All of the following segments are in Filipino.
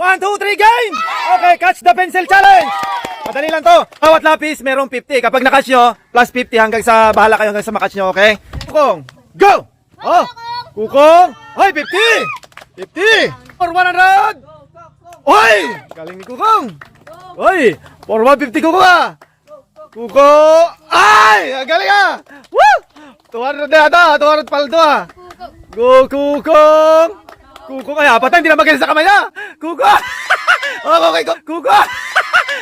1, 2, 3, game! Okay, catch the pencil challenge! Madali lang to. Bawat lapis, merong 50. Kapag na-catch nyo, plus 50 hanggang sa, bahala kayo hanggang sa makatch nyo, okay? Kukong, go! Oh, Kukong! Hoy, 50! 50! For 100! Hoy! Galing ni Kukong! Hoy! For 150 Kukong ah! Kukong! Ay! Galing ah! Woo! 200 na ata, 200 paldo ah! Go, Kukong! Kukong ay apat na, hindi na magaling sa kamay niya! Kukong! Oh, okay, Kukong!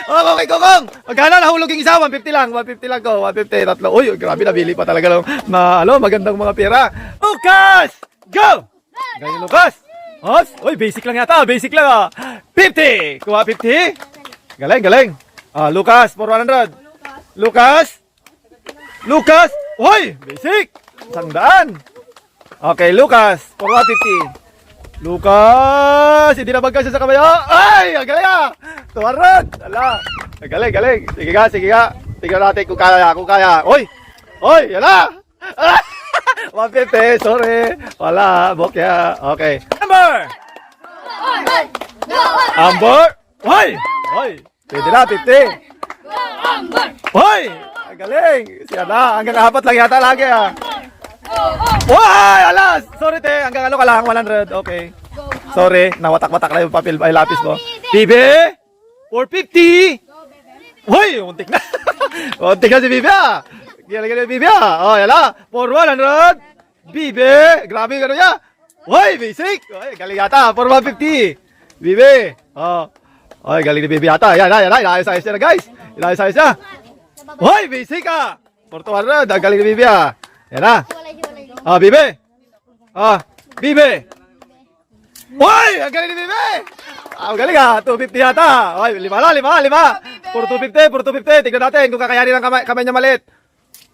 Oh, okay, Kukong! Magkano nahulog yung isa? 150 lang, 150 lang ko, 150, tatlo. Uy, grabe, nabili pa talaga lang magandang mga pera. Lucas! Go! Ganyan, Lucas! Hos! Uy, basic lang yata, basic lang ah! 50! Kuha 50? Galing, galing. Ah, Lucas, for 100. Lucas! Lucas! Uy, basic! 100! Okay, Lucas, for 150. Lucas! Hindi na magkasya sa kamay. Ay! Ang galing ah! 200! Ala! Ang galing, galing. Sige ka, sige ka. Tingnan natin kung kaya, kung kaya. Uy! Uy! Ala! 150, sorry. Wala, bokya. Okay. Amber! Amber! Uy! Uy! Pwede na, 50. Uy! Ang galing. Siya na. Hanggang 4 lang yata lagi ah. Uy! Alas! Sorry te. Hanggang ano ka lang, 100. Okay. Sorry. Nawatak-watak na yung papel ay lapis mo. Bibi! 450! Uy! Untik na. Untik na si Bibi ah. Galing-galing Bibi ah. Oh, yala. For 100. Bibi! Grabe yung gano'n niya. Uy! Basic! Uy, galing yata. For 150. Bibi! Oh. Uy, galing ni Bibi yata. Yan na, yan na. Inayos-ayos niya na guys. Inayos-ayos niya. Uy! Basic ah. For 200. Ang galing ni Bibi ah. Yan na. Ah, Bibi! Ah, Bibi! Uy! Ang galing ni Bibi! Ah, ang galing ah. 250 yata. Uy, 5 na, 5. For 250, for 250. Tignan natin kung kakayanin ang kamay niya maliit.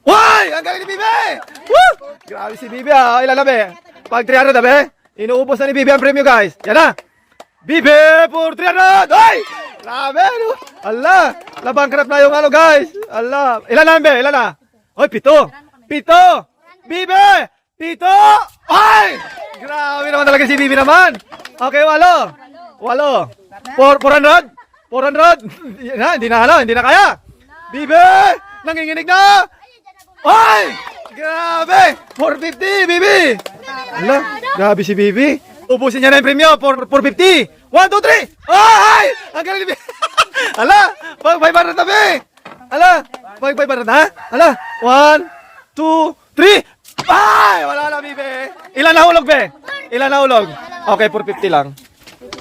Uy! Ang galing ni Bibi! Woo! Grabe si Bibi ah. Ilan na be? Pag 300 na be? Inuubos na ni Bibi ang premyo guys. Yan na. Bibi for 300! Uy! Grabe no? Allah! Nabangkrap na yung ano guys. Allah! Ilan na be? Ilan na? Uy, 7! 7! Bibi! 7! Ay! Grabe naman talaga si Bibi naman. Okay, 8. 400? 400? Hindi na kaya. Bibi! Nanginginig na! Ay! Grabe! 450, Bibi! Ala, grabe si Bibi. Ubusin niya na yung premyo, 450. 1, 2, 3! Ay! Ang galing ni Bibi. Ala, 500 na, Bibi! Ala, 500 na? Ala, 1, 2, 3! Ay! Wala na, Bibi. Ilan na hulog, Be? Ilan na hulog? Okay, 450 lang.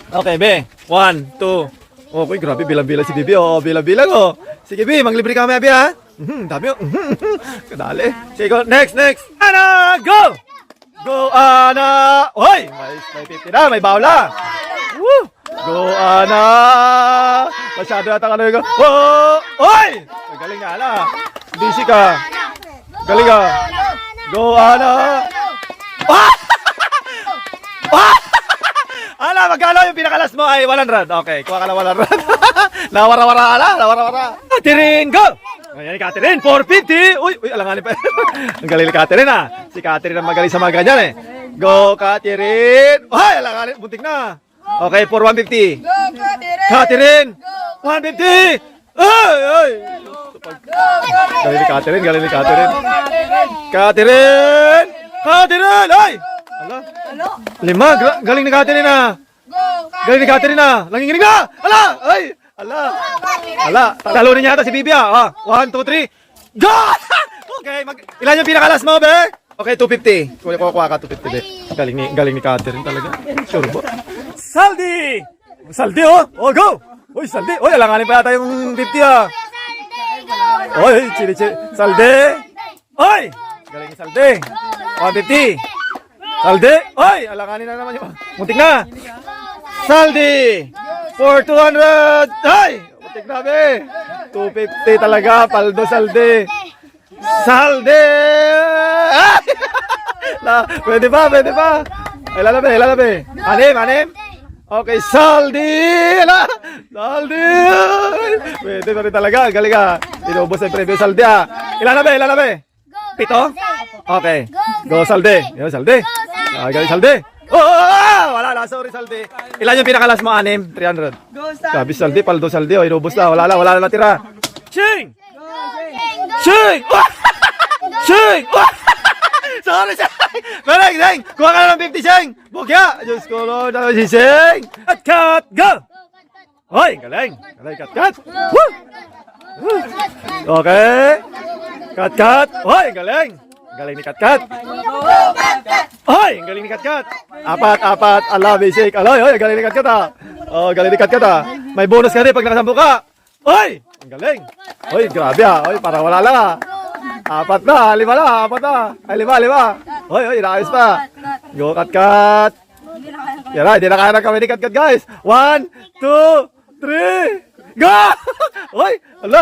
Okay, Be. 1, 2. Okay, grabe, bilang-bilang si Bibi. Oh, bilang-bilang, oh. Sige, Be, manglibre ka mamaya, Be, ha? Dami, oh. Kadali. Sige, go. Next. Ana, go! Go, Ana! Hoy! May 50 na, may bawla. Woo! Go, Ana! Masyado yata ka na yung... Oh! Hoy! Galing nga, ala. Busy ka. Galing ka. Go, Ana! Ah! Ah! Ala, magkano yung pinakalas mo ay 100. Okay, kuha ka na 100. Nawara-wara, ala, nawara-wara. Catherine, go! Ayan ni Catherine, 450. Uy, alanganin pa. Ang galing ni Catherine ah. Si Catherine ang magaling sa mga ganyan eh. Go, Catherine. Ay, alanganin, buntik na. Okay, for 150. Go, Catherine! 150! Ay! Galing ni Catherine, galing ni Catherine. Catherine! Catherine! Ay! Ala, 5. Galing ni Catherine ah. Galing ni Catherine ah. Nanginginig na! Ala! Ay! Ala! Ala! Talunin niya ata si Bibi ah. 1, 2, 3. Go! Okay, ilan yung pinakalas mo, be? Okay, 250. Kuha ka 250, be. Galing ni Catherine talaga. Sure ba? Saldi! Saldi oh! Oh, go! Uy, Saldi! Uy, alanganin pa yata yung 50 ah. Uy, chili. Saldi! Uy! Galing ni Saldi. 150. Saldi! Uy! Alanganin na naman yung... Muntik na! Saldi! For 200! Ay! Muntik na, be! 250 talaga. Paldo, Saldi. Saldi! Ay! Pwede ba? Ay, lalabe. Anim? Okay, Saldi! Saldi! Pwede pa rin talaga. Galing ka. Inubos ang preview, Saldi ah. Ilan na be? 7? Okay. Go, Saldi. Yo, Saldi. Galing, Saldi. Wala na, sorry Saldi. Ilan yung pinakalas mo? 6? 300. Sabi Saldi, paldo Saldi. O, inubos na. Wala na natira. Ching! Ching! Ching! Sorry, Ching! Galing, Ching! Kuha ka na ng 50, Ching! Bukya! Diyos ko, Lord. Ano si Ching? Cut! Go! Hoy, galing! Galing, cut! Woo! Okay. Cut! Hoy, galing! Galing ni Kat. Hoy, galing ni Kat. Apat. Ala, basic. Aloy, hoy, galing ni Kat ah. Oh, galing ni Kat ah. May bonus ka rin pag nakasampu ka. Hoy, ang galing. Hoy, grabe ah. Hoy, para wala lang ah. 4 na, 5 na, 4 na. Ay, 5. Hoy, nakayos pa. Go, Kat. Yan na, hindi na kaya na kami ni Kat, guys. 1, 2, 3. Go! Hoy, ala,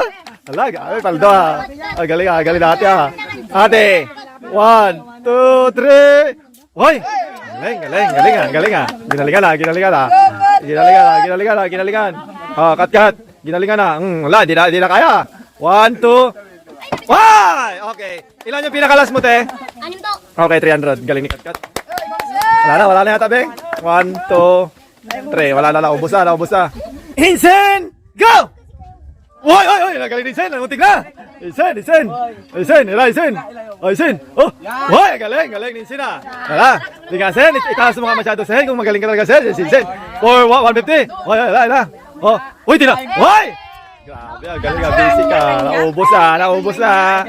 gabi, paldo ah. Ay, galing natin ah. Ate, 1, 2, 3. Hoy! Galing ah. Ginalingan. Oh, cut. Ginalingan na. Wala, di na kaya. 1, 2. Why? Okay. Ilan yung pinakalas mo, te? 6 to. Okay, 300. Galing ni cut. Wala na yata, Beng. 1, 2, 3. Wala na, ubos na. Hinsen! Go! Hoy! Galing ni Hinsen. Nanguntik na. Hinsen. Oh, hoy, galing ni Hinsen ah. Wala. Tingnan, Hinsen. Itaas mo ka masyado, Hinsen. Kung magaling ka talaga, Hinsen. For 150. Hoy, wala. Oh, uy, tina. Hoy! Grabe, galing ah. Basic ka. Naubos na.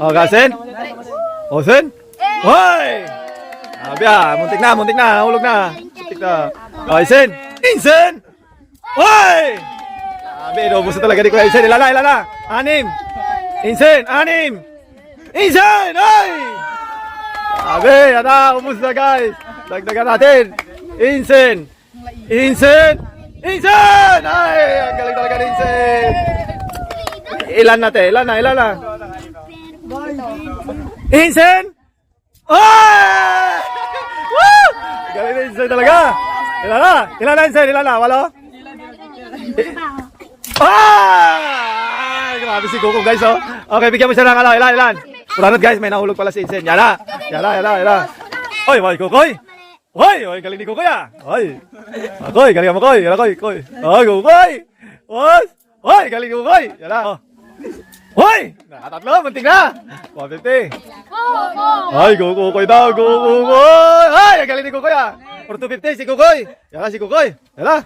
Oh, Hinsen. Oh, Hinsen. Hoy! Grabe ah. Muntik na. Nahulog na. Muntik na. Oh, Hinsen. Hoy! Grabe, naubos na talaga ni Kuya Hinsen. Ilan na. 6. Hinsen, 6. Hinsen! Ay! Grabe, ubos na guys. Dagdagan natin. Hinsen! Ay! Ang galing talaga ni Hinsen. Ilan na. Hinsen! Ay! Woo! Galing ni Hinsen talaga. Ilan na, Hinsen? 8? Grabe si Coco guys oh. Okay, bigyan mo siya ng ilan. Puranot guys, may nahulog pala si Hinsen. Yala. Oy, Kokoy. Hoy, galing ni Kokoy ah. Hoy, galing mo Koy. Yala Koy. Kokoy. Hoy, galing ni Kokoy. Yala. Hoy, nakatatlo, muntik na. 150. Ay, Kokoy daw. Ay, galing ni Kokoy ah. For 250 si Kokoy. Yala.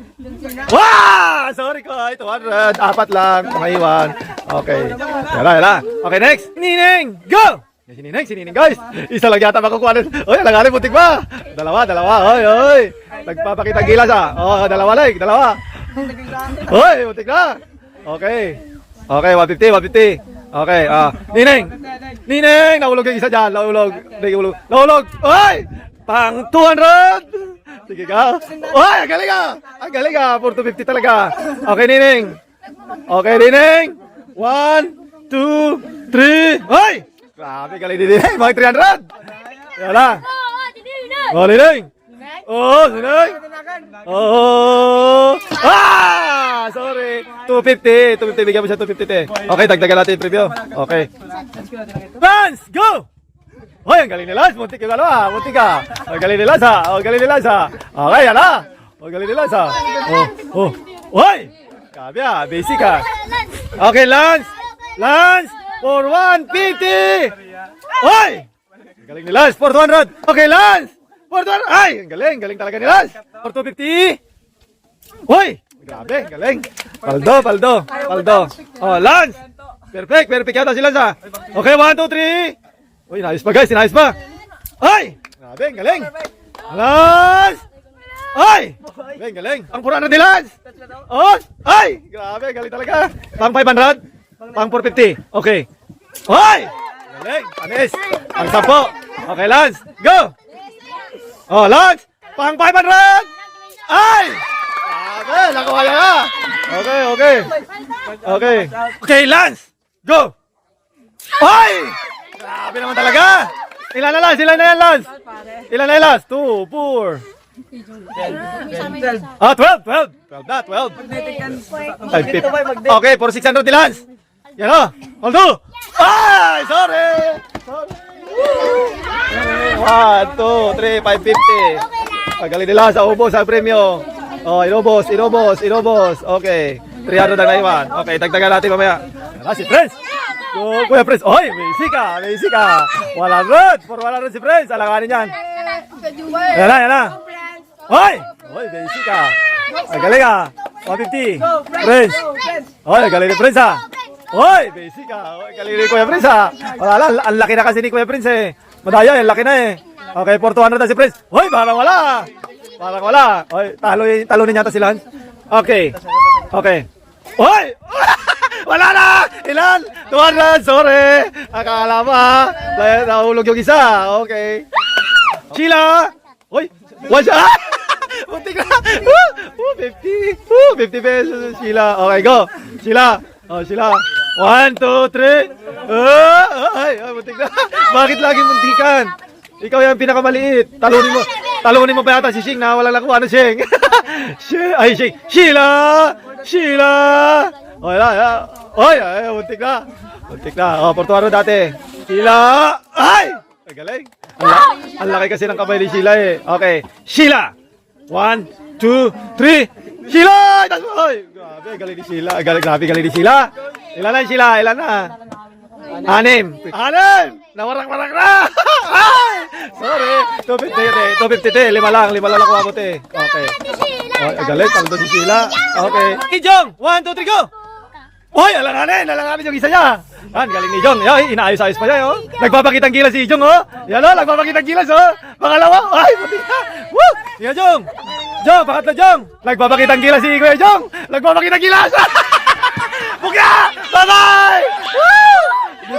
Wow! Sorry Koy, 200. 4 lang, pangaiwan. Okay. Yala. Okay, next. Nineng, go! Si Nineng guys. Isa lang yata makukuha nun. Oy, alanganin, putik pa. Dalawa. Oy. Nagpapakita gilas ah. Oh, dalawa. Oy, putik na. Okay, 150. Okay, Nineng, nahulog yung isa dyan. Nahulog. Oy! Pang 200. Sige ka. Oy, ang galing ah. For 250 talaga. Okay, Nineng. 1, 2, 3. Hoy! Grabe, galing ni Nineng. Mga 300. Yala. Nineng. Nineng. Sorry. 250. Bigyan mo siya 250 te. Okay, dagdagan natin yung preview. Okay. Lance, go! Hoy, ang galing ni Lance. Muntik ka. Ang galing ni Lance ha. Okay, yan ha. Ang galing ni Lance ha. Hoy! Grabe ha. Basic ha. Okay, Lance. For 150. Hoy! Ang galing ni Lance. For 200. Okay, Lance. For 200. Ay, ang galing talaga ni Lance. For 250. Hoy! Grabe, galing. Paldo. Oh, Lance. Perfect yata si Lance ha. Okay, 1, 2, 3. Uy, inayos pa guys, Ay! Grabe, galing. Lance! Ay! Galing. Ang 400 ni Lance. Oh! Ay! Grabe, galing talaga. Pang 500. Pang 450. Okay. Ay! Galing. Anis. Ang 10. Okay, Lance. Go! Oh, Lance! Pang 500! Ay! Grabe, nakuha niya na. Okay, Lance! Go! Ay! Grabe naman talaga! Ilan na yan, Lance? 2, 4. 12 na, 12. Okay, for 600 ni Lance. Yan o, Aldo! Ay! Sorry! 1, 2, 3, 550. Galing nila sa ubos sa premyo. Oh, inubos. Okay. 300 ang naiwan. Okay, dagdagan natin mamaya. Wala si Prince. Kuya Prince. Oy, may sika. 100. For 100 si Prince. Alanganin yan. Yan na. Oy, may sika. Ang galing 150. Prince. Oy, galing ni Prince Oy, may sika. Oy, galing ni Kuya Prince Wala, ang laki na kasi ni Kuya Prince Madaya, ang laki na Okay, for 200 na si Prince. Oy, parang wala. Oy, talo niya si Lance. Okay. Oy! Wala na! Ilan? 200, sorry. Akala mo nahulog yung isa. Okay. Sheila! Oy! What's up? Muntik na! 50 pesos, Sheila. Okay, go. Sheila. Sheila. 1, 2, 3. Ay, muntik na. Bakit lagi muntikan? Ikaw yung pinakamaliit. Talunin mo pa yata si Shing na walang nakuha na Shing. Shing. Sheila. Oy, muntik na. Portuano dati. Sheila. Ay! Galing. Ang laki kasi ng kamay ni Sheila Okay. Sheila. 1, 2, 3. Sheila! Oy! Grabe, galing ni Sheila. Galing ni Sheila. Ilan na Sheila? Ilan na? 6. Nawarak-warak na! Ay! Sorry. 250. 5 lang kuha mo Okay. Galing. Talo si Sheila. Okay. Jong! 1, 2, 3, go! Hoy, alanganin yung isa niya. Galing ni Jong. Inaayos-ayos pa siya, Nagpapakitang gilas si Jong, Yan, nagpapakitang gilas, Pangalawa. Ay, puti na. Woo! Yan, Jong, pangatlo, Jong. Nagpapakitang gilas si Kuya Jong. Nagpapakitang gilas. Bugya! Bye-bye! Woo!